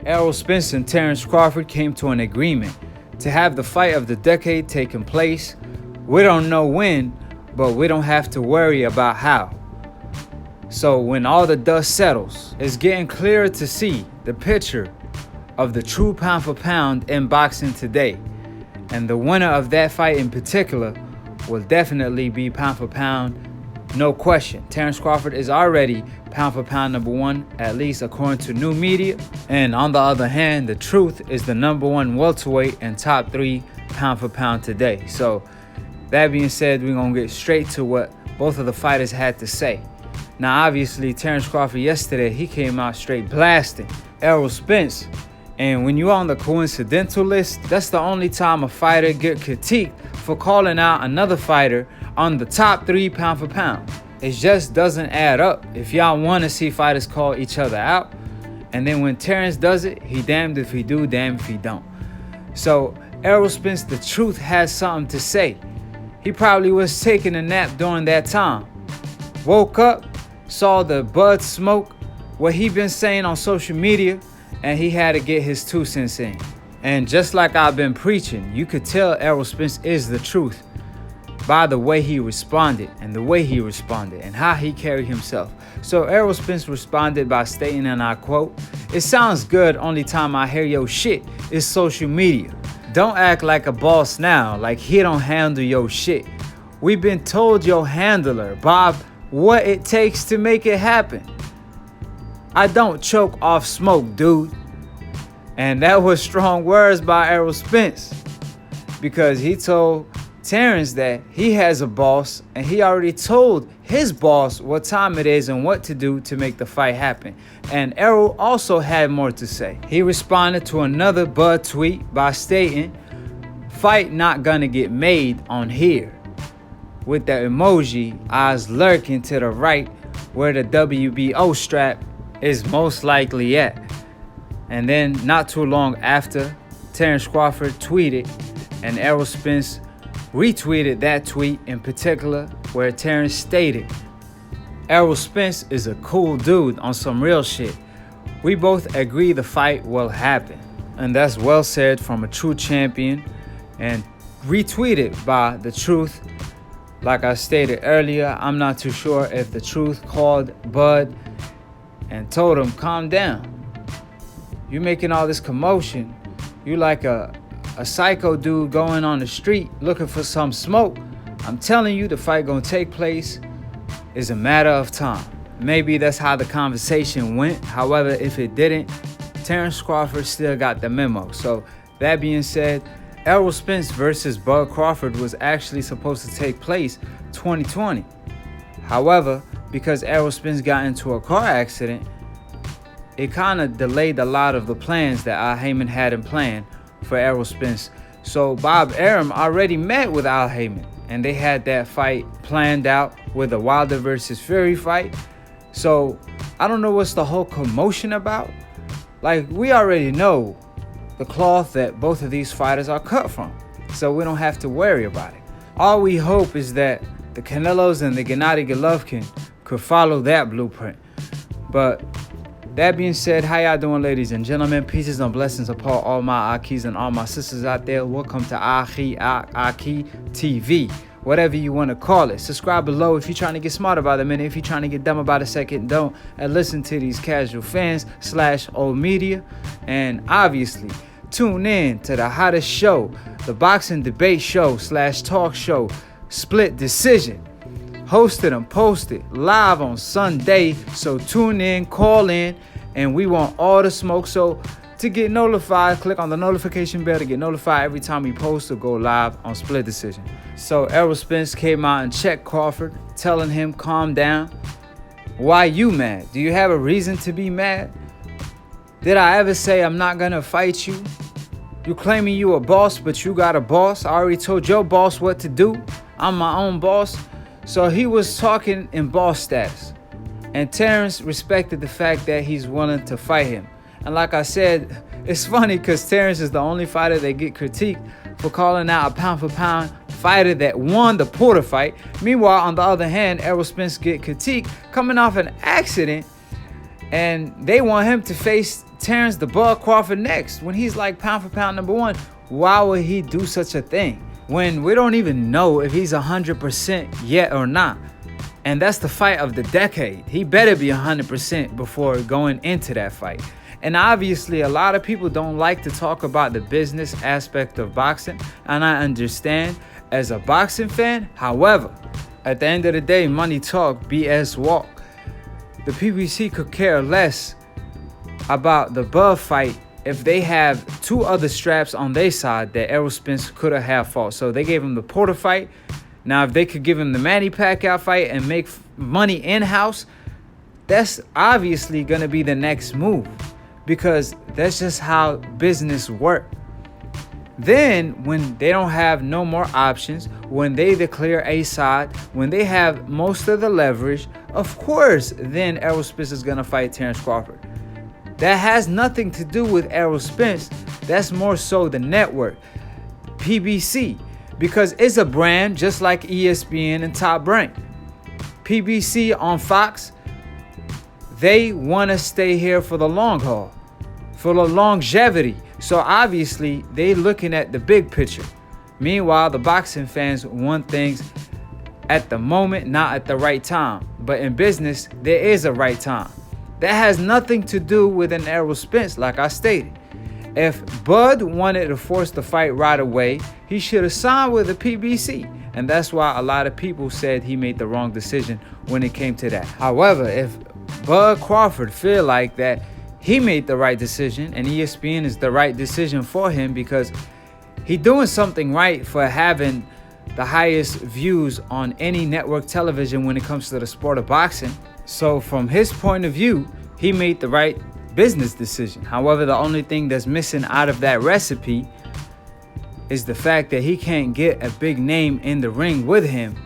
Errol Spence and Terence Crawford came to an agreement to have the fight of the decade taking place. We don't know when, but we don't have to worry about how. So when all the dust settles, it's getting clearer to see the picture of the true pound for pound in boxing today. And the winner of that fight in particular will definitely be pound for pound, no question. Terence Crawford is already pound for pound number one, at least according to new media. And on the other hand, the truth is the number one welterweight and top 3 pound for pound today. So that being said, we're going to get straight to what both of the fighters had to say. Now, obviously, Terence Crawford yesterday, he came out straight blasting Errol Spence. And when you're on the coincidental list, that's the only time a fighter get critiqued for calling out another fighter on the top 3 pound for pound. It just doesn't add up if y'all want to see fighters call each other out. And then when Terence does it, he damned if he do, damned if he don't. So Errol Spence, the truth, has something to say. He probably was taking a nap during that time. Woke up, saw the bud smoke, what he been saying on social media, and he had to get his 2 cents in. And just like I've been preaching, you could tell Errol Spence is the truth by the way he responded and how he carried himself. So Errol Spence responded by stating, and I quote, "It sounds good, only time I hear your shit is social media. Don't act like a boss now, like he don't handle your shit. We've been told your handler, Bob, what it takes to make it happen. I don't choke off smoke, dude." And that was strong words by Errol Spence, because he told Terence that he has a boss, and he already told his boss what time it is and what to do to make the fight happen. And Errol also had more to say. He responded to another Bud tweet by stating, "Fight not gonna get made on here," with the emoji eyes lurking to the right where the WBO strap is most likely at. And then not too long after, Terence Crawford tweeted, and Errol Spence retweeted that tweet in particular, where Terence stated, "Errol Spence is a cool dude on some real shit. We both agree the fight will happen." And that's well said from a true champion, and retweeted by the truth. Like I stated earlier, I'm not too sure if the truth called Bud and told him, "Calm down. You making all this commotion. You like a psycho dude going on the street looking for some smoke. I'm telling you, the fight gonna take place. It's a matter of time." Maybe that's how the conversation went. However, if it didn't, Terence Crawford still got the memo. So that being said, Errol Spence versus Bud Crawford was actually supposed to take place 2020. However, because Errol Spence got into a car accident, it kind of delayed a lot of the plans that Al Heyman had in plan for Errol Spence. So Bob Arum already met with Al Heyman, and they had that fight planned out with the Wilder versus Fury fight. So I don't know what's the whole commotion about. Like, we already know the cloth that both of these fighters are cut from, so we don't have to worry about it. All we hope is that the Canelos and the Gennady Golovkin could follow that blueprint. But that being said, how y'all doing, ladies and gentlemen? Pieces and blessings upon all my Akhis and all my sisters out there. Welcome to Akhi TV, whatever you want to call it. Subscribe below if you're trying to get smart about a minute. If you're trying to get dumb about a second, don't. And listen to these casual fans / old media. And obviously, tune in to the hottest show, the boxing debate show / talk show, Split Decision. Hosted and posted live on Sunday. So tune in, call in, and we want all the smoke. So to get notified, click on the notification bell to get notified every time we post or go live on Split Decision. So Errol Spence came out and checked Crawford, telling him, "Calm down. Why you mad? Do you have a reason to be mad? Did I ever say I'm not gonna fight you? You claiming you a boss, but you got a boss. I already told your boss what to do. I'm my own boss." So he was talking in boss status. And Terence respected the fact that he's willing to fight him. And like I said, it's funny because Terence is the only fighter that get critiqued for calling out a pound for pound fighter that won the Porter fight. Meanwhile, on the other hand, Errol Spence get critiqued coming off an accident, and they want him to face Terence the Bud Crawford next when he's like pound for pound number one? Why would he do such a thing when we don't even know if he's 100% yet or not? And that's the fight of the decade. He better be 100% before going into that fight. And obviously, a lot of people don't like to talk about the business aspect of boxing, and I understand as a boxing fan. However, at the end of the day, money talk, BS walk. The PBC could care less about the Bud fight if they have two other straps on their side that Errol Spence could have fought. So they gave him the Porter fight. Now, if they could give him the Manny Pacquiao fight and make money in-house, that's obviously going to be the next move, because that's just how business works. Then, when they don't have no more options, when they declare a side, when they have most of the leverage, of course, then Errol Spence is going to fight Terence Crawford. That has nothing to do with Errol Spence. That's more so the network, PBC, because it's a brand just like ESPN and Top Rank. PBC on Fox, they want to stay here for the long haul, for the longevity. So obviously, they looking at the big picture. Meanwhile, the boxing fans want things at the moment, not at the right time. But in business, there is a right time. That has nothing to do with an Errol Spence, like I stated. If Bud wanted to force the fight right away, he should have signed with the PBC. And that's why a lot of people said he made the wrong decision when it came to that. However, if Bud Crawford feel like that he made the right decision and ESPN is the right decision for him, because he doing something right for having the highest views on any network television when it comes to the sport of boxing. So from his point of view, he made the right business decision. However, the only thing that's missing out of that recipe is the fact that he can't get a big name in the ring with him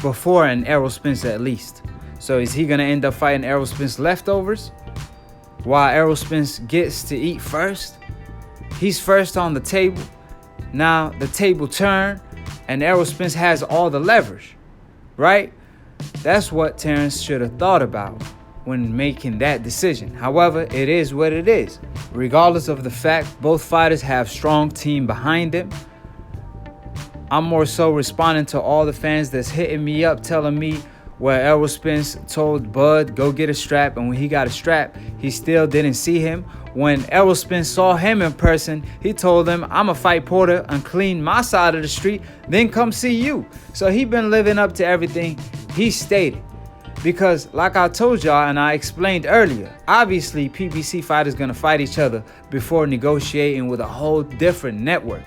before an Errol Spence at least. So is he going to end up fighting Errol Spence leftovers while Errol Spence gets to eat first? He's first on the table. Now the table turned and Errol Spence has all the leverage, right? That's what Terence should have thought about when making that decision. However, it is what it is. Regardless of the fact, both fighters have strong team behind them. I'm more so responding to all the fans that's hitting me up telling me where Errol Spence told Bud, go get a strap, and when he got a strap, he still didn't see him. When Errol Spence saw him in person, he told him, I'ma fight Porter and clean my side of the street, then come see you. So he been living up to everything he stated. Because like I told y'all and I explained earlier, obviously PBC fighters gonna fight each other before negotiating with a whole different network.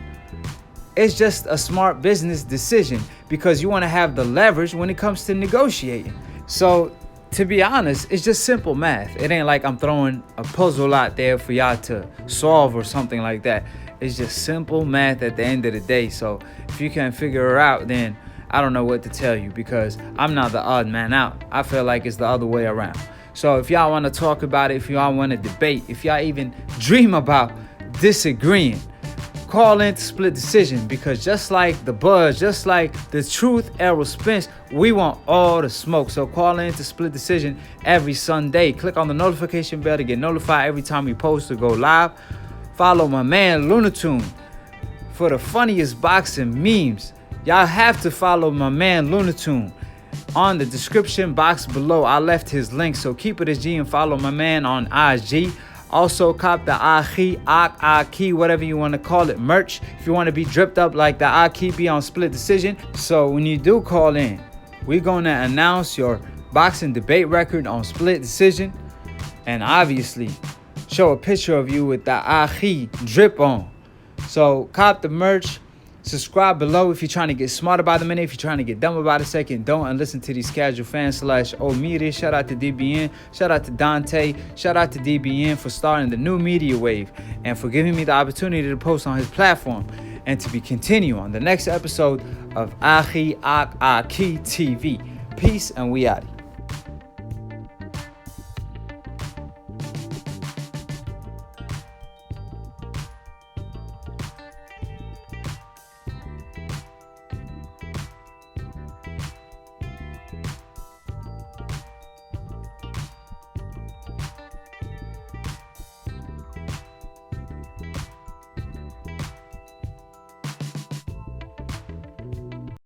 It's just a smart business decision because you want to have the leverage when it comes to negotiating. So to be honest, it's just simple math. It ain't like I'm throwing a puzzle out there for y'all to solve or something like that. It's just simple math at the end of the day. So if you can't figure it out, then I don't know what to tell you, because I'm not the odd man out. I feel like it's the other way around. So if y'all want to talk about it, if y'all want to debate, if y'all even dream about disagreeing, call in to Split Decision, because just like the Buzz, just like the Truth, Errol Spence, we want all the smoke. So call in to Split Decision every Sunday. Click on the notification bell to get notified every time we post or go live. Follow my man Lunatune for the funniest boxing memes. Y'all have to follow my man Lunatune. On the description box below, I left his link, so keep it as G and follow my man on IG. Also, cop the Akhi, whatever you want to call it, merch. If you want to be dripped up like the Akhi, be on Split Decision. So when you do call in, we're going to announce your boxing debate record on Split Decision. And obviously, show a picture of you with the Akhi drip on. So cop the merch. Subscribe below if you're trying to get smarter by the minute. If you're trying to get dumb about a second, don't, and listen to these casual fans / old media. Shout out to DBN. Shout out to Dante. Shout out to DBN for starting the new media wave and for giving me the opportunity to post on his platform and to be continue on the next episode of Akhi TV. Peace, and we out.